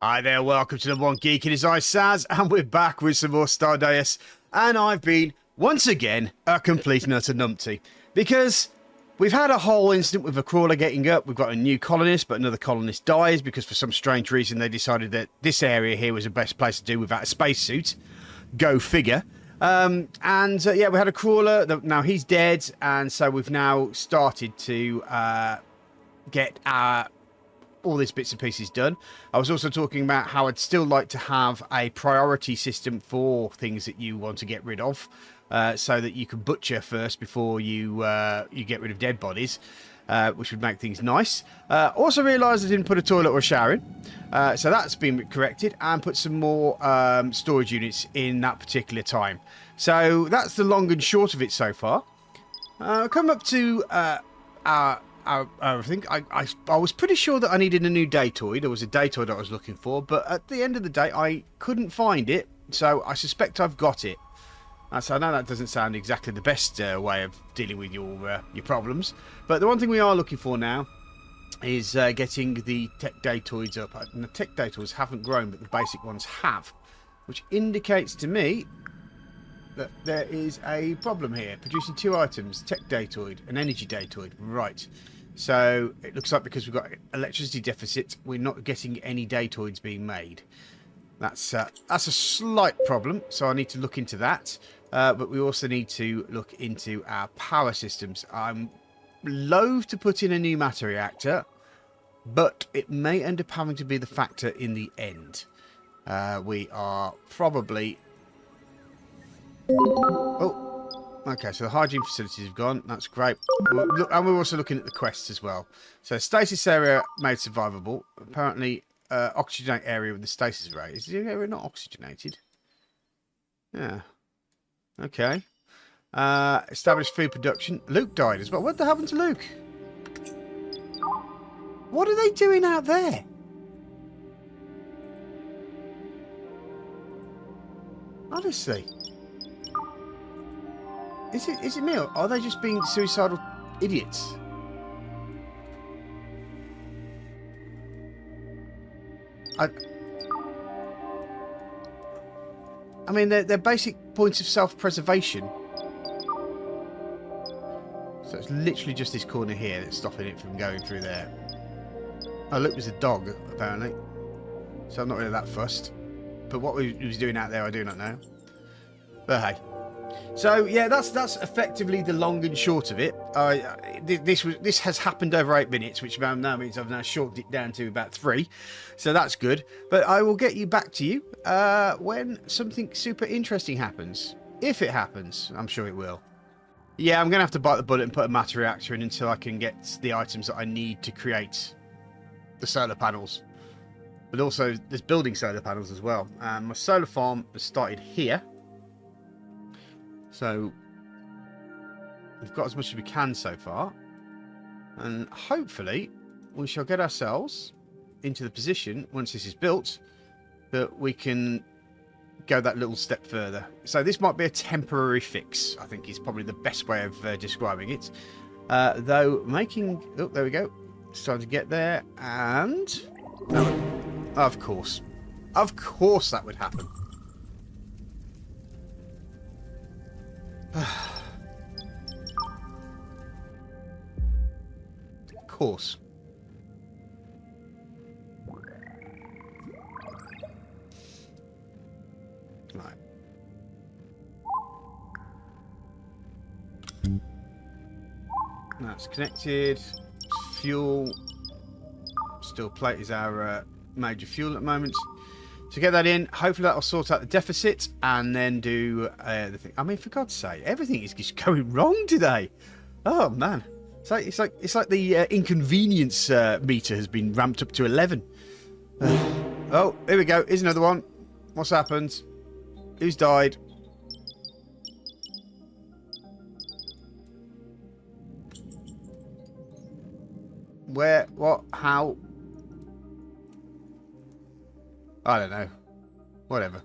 Hi there, welcome to the One Geek. It is I, Saz, and we're back with some more Stardeus. And I've been, once again, a complete and utter numpty. Because we've had a whole incident with a crawler getting up. We've got a new colonist, but another colonist dies because for some strange reason they decided that this area here was the best place to do without a spacesuit. Go figure. Yeah, we had a crawler. Now he's dead, and so we've now started to get all these bits and pieces done. I was also talking about how I'd still like to have a priority system for things that you want to get rid of, so that you can butcher first before you get rid of dead bodies, which would make things nice. Also realised I didn't put a toilet or a shower in, so that's been corrected, and put some more storage units in that particular time. So that's the long and short of it so far. Come up to I think I was pretty sure that I needed a new Datoid. There was a Datoid I was looking for, but at the end of the day, I couldn't find it, so I suspect I've got it. So I know that doesn't sound exactly the best way of dealing with your problems, but the one thing we are looking for now is getting the Tech Datoids up. And the Tech Datoids haven't grown, but the basic ones have, which indicates to me that there is a problem here. Producing 2 items, Tech Datoid, an Energy Datoid. Right. So it looks like because we've got electricity deficit, we're not getting any Datoids being made. That's a slight problem, so I need to look into that. But we also need to look into our power systems. I'm loath to put in a new matter reactor, but it may end up having to be the factor in the end. We are probably... Oh, okay, so the hygiene facilities have gone. That's great. And we're also looking at the quests as well. So stasis area made survivable. Apparently, oxygenate area with the stasis ray. Is the area not oxygenated? Yeah. Okay. Established food production. Luke died as well. What happened to Luke? What are they doing out there? Honestly. Is it me, or are they just being suicidal idiots? I mean, they're basic points of self-preservation. So it's literally just this corner here that's stopping it from going through there. Oh, look, there's a dog, apparently. So I'm not really that fussed. But what he was doing out there, I do not know. But hey. So yeah, that's effectively the long and short of it. This has happened over 8 minutes, which now means I've now shortened it down to about 3. So that's good. But I will get you back to you when something super interesting happens. If it happens, I'm sure it will. Yeah, I'm going to have to bite the bullet and put a matter reactor in until I can get the items that I need to create the solar panels. But also, there's building solar panels as well. My solar farm has started here. So we've got as much as we can so far, and hopefully we shall get ourselves into the position once this is built that we can go that little step further. So this might be a temporary fix, I think is probably the best way of describing it. Though making... Oh, there we go. Starting to get there, and... Oh, of course. Of course that would happen. Of course. Right. That's connected. Fuel. Steel plate is our major fuel at the moment. To get that in, hopefully that'll sort out the deficit and then do the thing. I mean, for God's sake, everything is just going wrong today. Oh man, it's like the inconvenience meter has been ramped up to 11. Oh, here we go. Here's another one. What's happened? Who's died? Where? What? How? I don't know. Whatever.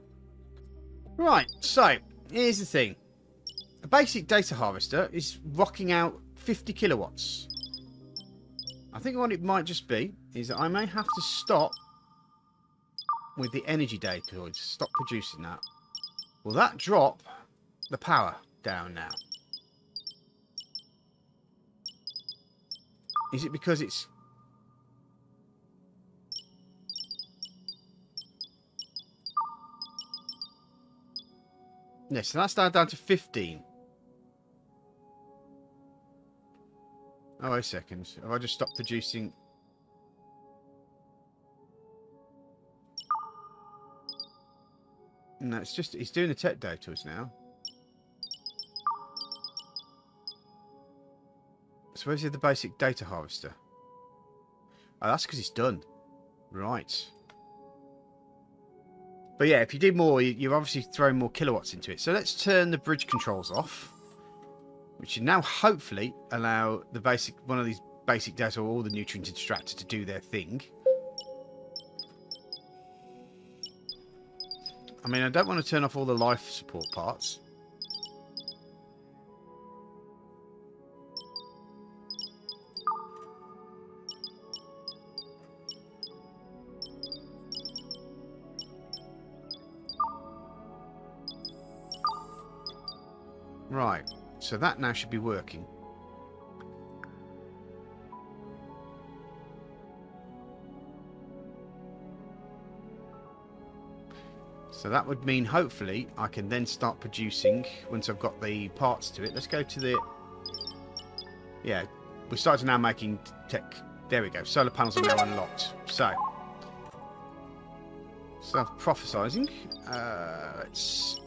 Right, so, here's the thing. A basic data harvester is rocking out 50 kilowatts. I think what it might just be is that I may have to stop with the energy data points. Stop producing that. Will that drop the power down now? Is it because it's... Yes, so that's down to 15. Oh, wait a second. Have I just stopped producing... No, it's just... It's doing the tech data to us now. So where's the basic data harvester? Oh, that's because it's done. Right. But yeah, if you do more, you're obviously throwing more kilowatts into it. So let's turn the bridge controls off, which should now hopefully allow the one of these basic data or all the nutrient extractors to do their thing. I mean, I don't want to turn off all the life support parts. Right, so that now should be working. So that would mean hopefully I can then start producing once I've got the parts to it. Let's go to the... Yeah, we're starting now making tech. There we go. Solar panels are now unlocked. So, self-prophesizing. Let's...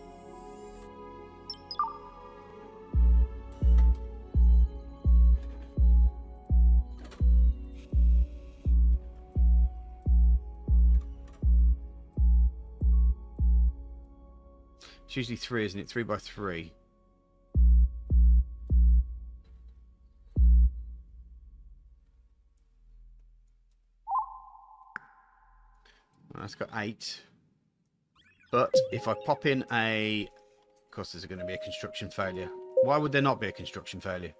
It's usually 3, isn't it? 3 by 3. That's got 8. But if I pop in a... Of course, there's going to be a construction failure. Why would there not be a construction failure?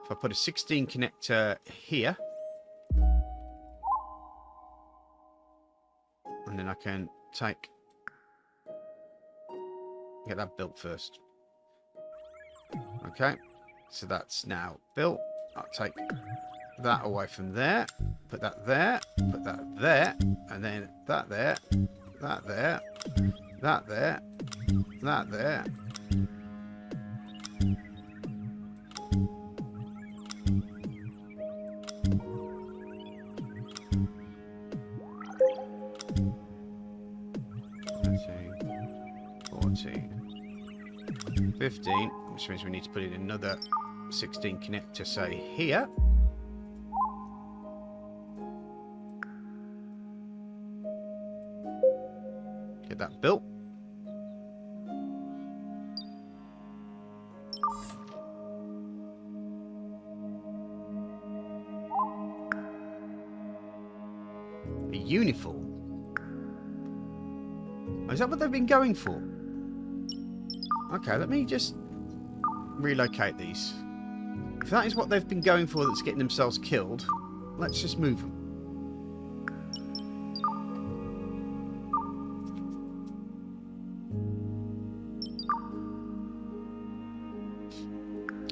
If I put a 16 connector here... And then I can take... Get that built first. Okay, so that's now built. I'll take that away from there, put that there, put that there, and then that there, that there, that there, that there. Okay. 14. 15, which means we need to put in another 16 connector, say here. Get that built. A uniform. Is that what they've been going for? Okay, let me just relocate these. If that is what they've been going for that's getting themselves killed, let's just move them.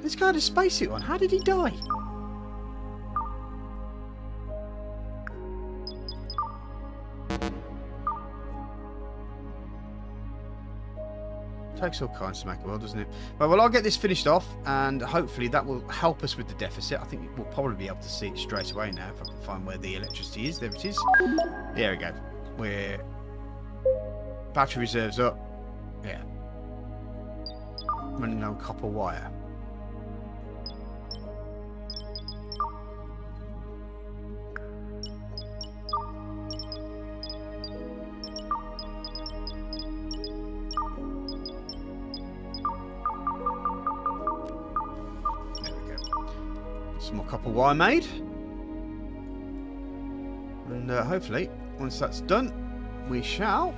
This guy had a spacesuit on. How did he die? Takes all kinds to make a world, doesn't it? Right, well, I'll get this finished off, and hopefully that will help us with the deficit. I think we'll probably be able to see it straight away now if I can find where the electricity is. There it is. There we go. We're... Battery reserves up. Yeah. Running on copper wire. Some more copper wire made, and hopefully once that's done we shall,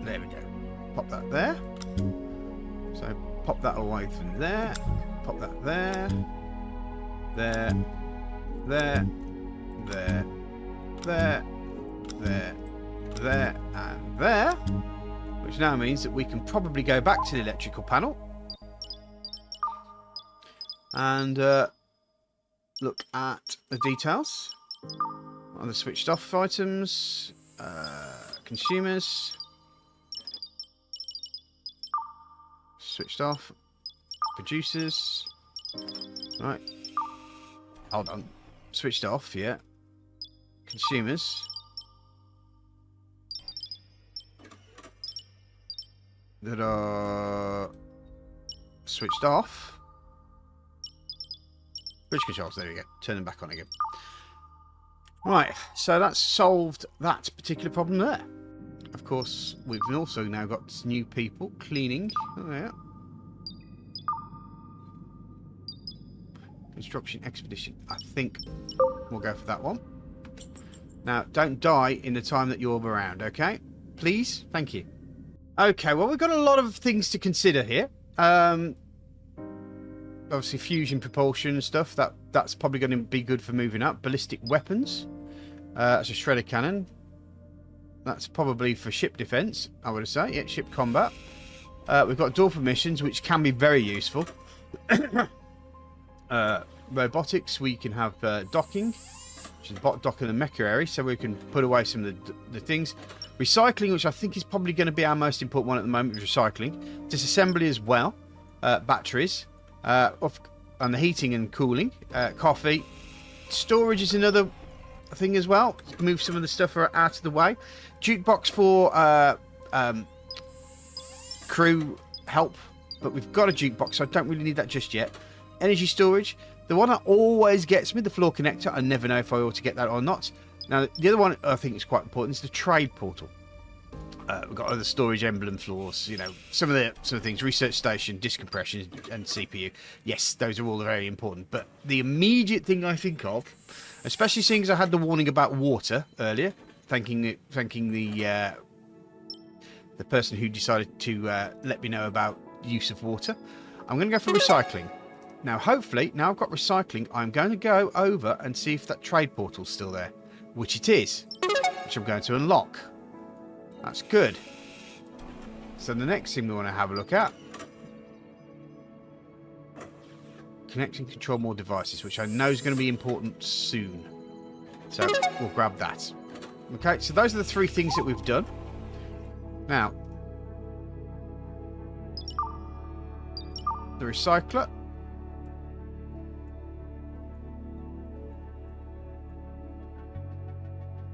there we go, pop that there. So pop that away from there, pop that there, there, there, there, there, there, there and there, which now means that we can probably go back to the electrical panel and look at the details on the switched off items, consumers, switched off, producers, right, hold on, switched off, yeah, consumers, that are switched off. Bridge controls, there we go. Turn them back on again. Right, so that's solved that particular problem there. Of course, we've also now got new people cleaning. Oh, yeah. Construction expedition. I think we'll go for that one. Now, don't die in the time that you're around, okay? Please? Thank you. Okay, well, we've got a lot of things to consider here. Obviously, fusion propulsion and stuff. That's probably going to be good for moving up. Ballistic weapons. That's a shredder cannon. That's probably for ship defense, I would say. Yeah, ship combat. We've got door permissions, which can be very useful. Robotics, we can have docking, which is docking the mecha area, so we can put away some of the things. Recycling, which I think is probably going to be our most important one at the moment, is recycling. Disassembly as well. Batteries. And the heating and cooling. Coffee. Storage is another thing as well. Move some of the stuff out of the way. Jukebox for crew help. But we've got a jukebox, so I don't really need that just yet. Energy storage. The one that always gets me, the floor connector. I never know if I ought to get that or not. Now, the other one I think is quite important is the trade portal. We've got other storage emblem floors, you know, some of the things, research station, disk compression, and CPU. Yes, those are all very important. But the immediate thing I think of, especially seeing as I had the warning about water earlier, thanking the person who decided to let me know about use of water, I'm going to go for recycling. Now, hopefully, now I've got recycling, I'm going to go over and see if that trade portal's still there, which it is, which I'm going to unlock. That's good. So the next thing we want to have a look at, connect and control more devices, which I know is going to be important soon. So we'll grab that. Okay, so those are the three things that we've done. Now, the recycler.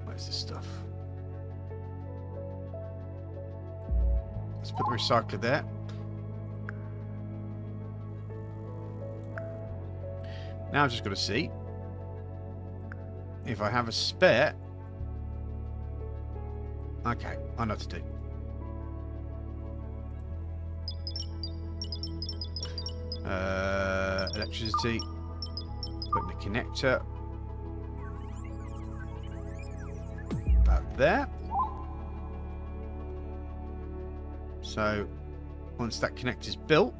Where's the stuff? Let's put the recycler there. Now I've just got to see if I have a spare. Okay, I know what to do. Electricity. Put the connector. About there. So once that connector's built,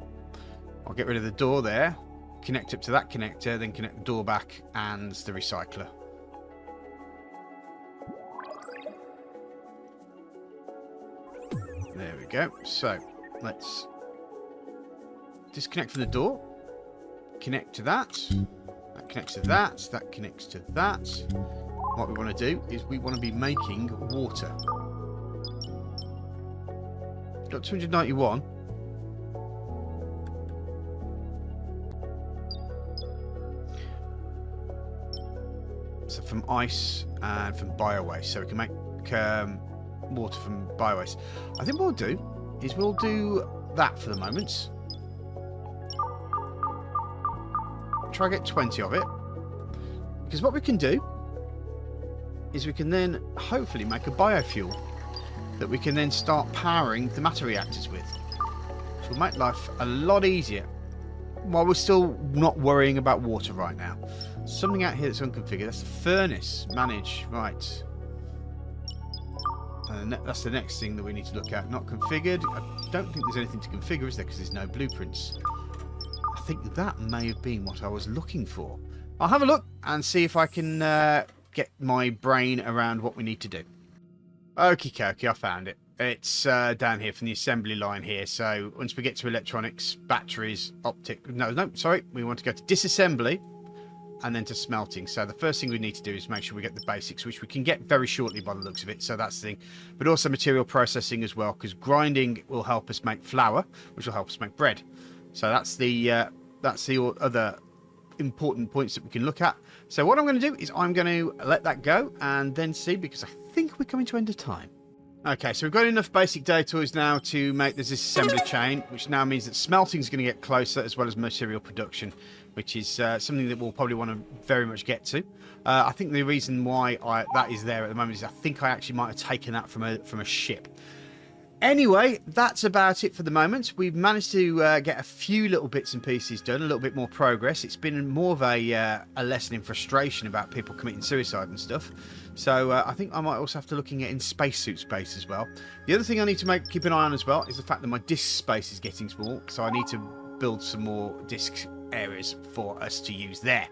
I'll get rid of the door there, connect up to that connector, then connect the door back and the recycler. There we go. So let's disconnect from the door, connect to that, that connects to that, that connects to that. What we want to do is we want to be making water. Got 291. So from ice and from biowaste. So we can make water from biowaste. I think what we'll do is we'll do that for the moment. Try to get 20 of it. Because what we can do is we can then hopefully make a biofuel that we can then start powering the matter reactors with. Which will make life a lot easier while we're still not worrying about water right now. Something out here that's unconfigured. That's the furnace. Manage. Right. And that's the next thing that we need to look at. Not configured. I don't think there's anything to configure, is there? Because there's no blueprints. I think that may have been what I was looking for. I'll have a look and see if I can get my brain around what we need to do. Okie dokie, I found it. It's down here from the assembly line here. So once we get to electronics, batteries, sorry. We want to go to disassembly and then to smelting. So the first thing we need to do is make sure we get the basics, which we can get very shortly by the looks of it. So that's the thing. But also material processing as well, because grinding will help us make flour, which will help us make bread. So that's the other important points that we can look at. So what I'm going to do is I'm going to let that go and then see, because I think we're coming to end of time. Okay, so we've got enough basic data now to make this assembly chain, which now means that smelting is going to get closer, as well as material production, which is something that we'll probably want to very much get to. I think the reason why that is there at the moment is I think I actually might have taken that from a ship. Anyway, that's about it for the moment. We've managed to get a few little bits and pieces done, a little bit more progress. It's been more of a lesson in frustration about people committing suicide and stuff. So I think I might also have to look at in spacesuit space as well. The other thing I need to keep an eye on as well is the fact that my disk space is getting small. So I need to build some more disk areas for us to use there.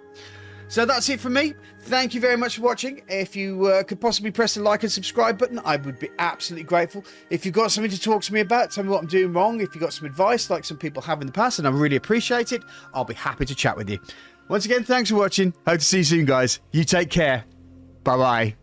So that's it from me. Thank you very much for watching. If you could possibly press the like and subscribe button, I would be absolutely grateful. If you've got something to talk to me about, tell me what I'm doing wrong. If you've got some advice, like some people have in the past, and I really appreciate it, I'll be happy to chat with you. Once again, thanks for watching. Hope to see you soon, guys. You take care. Bye-bye.